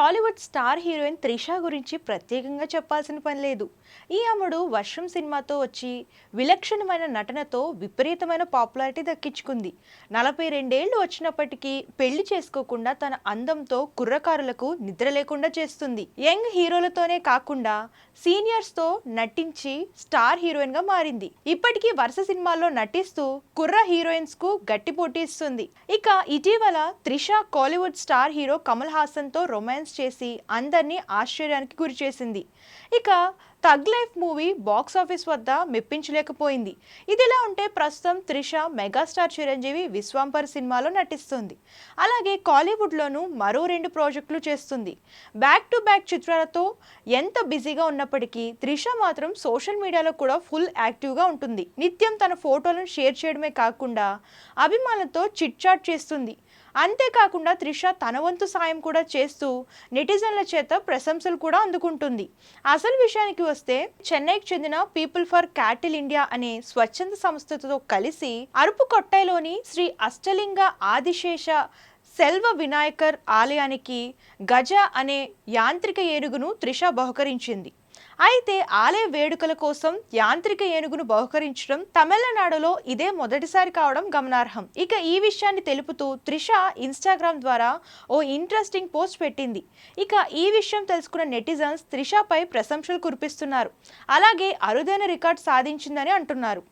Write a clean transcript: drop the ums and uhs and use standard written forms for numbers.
Tollywood star heroine Trisha గురించి ప్రత్యేకంగా చెప్పాల్సిన పని లేదు. ఈ అమ్మడు వర్షం సినిమాతో వచ్చి విలక్షణమైన నటనతో విపరీతమైన పాపులారిటీ దక్కించుకుంది. 42 వచ్చినప్పటికీ పెళ్లి చేసుకోకుండా తన అందంతో కుర్రకారులకు నిద్ర లేకుండా చేస్తుంది. యంగ్ హీరోలతోనే కాకుండా సీనియర్స్తో నటించి స్టార్ హీరోయిన్ గా మారింది. ఇప్పటికీ వరుస సినిమాల్లో నటిస్తూ కుర్ర హీరోయిన్స్ కు గట్టి పోటీ ఇస్తుంది. ఇక ఇటీవల త్రిష కాలీవుడ్ స్టార్ హీరో కమల్ హాసన్ తో రొమాన్స్ చేసి అందరినీ ఆశ్చర్యానికి గురి చేసింది. ఇక tug life movie box office వద్ద మెప్పించలేకపోయింది. ఇదిలా ఉంటే ప్రస్తుతం త్రిష మెగాస్టార్ చిరంజీవి విశ్వాంబర్ సినిమాలో నటిస్తుంది. అలాగే కాలీవుడ్లోనూ మరో 2 ప్రాజెక్టులు చేస్తుంది. బ్యాక్ టు బ్యాక్ చిత్రాలతో ఎంత బిజీగా ఉన్నప్పటికీ త్రిష మాత్రం సోషల్ మీడియాలో కూడా ఫుల్ యాక్టివ్గా ఉంటుంది. నిత్యం తన ఫోటోలను షేర్ చేయడమే కాకుండా అభిమానులతో చిట్ చాట్ చేస్తుంది. అంతేకాకుండా త్రిష తన వంతు సాయం కూడా చేస్తూ నెటిజన్ల చేత ప్రశంసలు కూడా అందుకుంటుంది. అసలు విషయానికి వస్తే చెన్నైకి చెందిన పీపుల్ ఫర్ క్యాటిల్ ఇండియా అనే స్వచ్ఛంద సంస్థతో కలిసి అరుపుకొట్టైలోని శ్రీ అష్టలింగ ఆదిశేష సెల్వ వినాయకర్ ఆలయానికి గజ అనే యాంత్రిక ఏనుగును త్రిష బహుకరించింది. అయితే ఆలయ వేడుకల కోసం యాంత్రిక ఏనుగును బహుకరించడం తమిళనాడులో ఇదే మొదటిసారి కావడం గమనార్హం. ఇక ఈ విషయాన్ని తెలుపుతూ త్రిష ఇన్స్టాగ్రామ్ ద్వారా ఓ ఇంట్రెస్టింగ్ పోస్ట్ పెట్టింది. ఇక ఈ విషయం తెలుసుకున్న నెటిజన్స్ త్రిషపై ప్రశంసలు కురిపిస్తున్నారు. అలాగే అరుదైన రికార్డ్ సాధించిందని అంటున్నారు.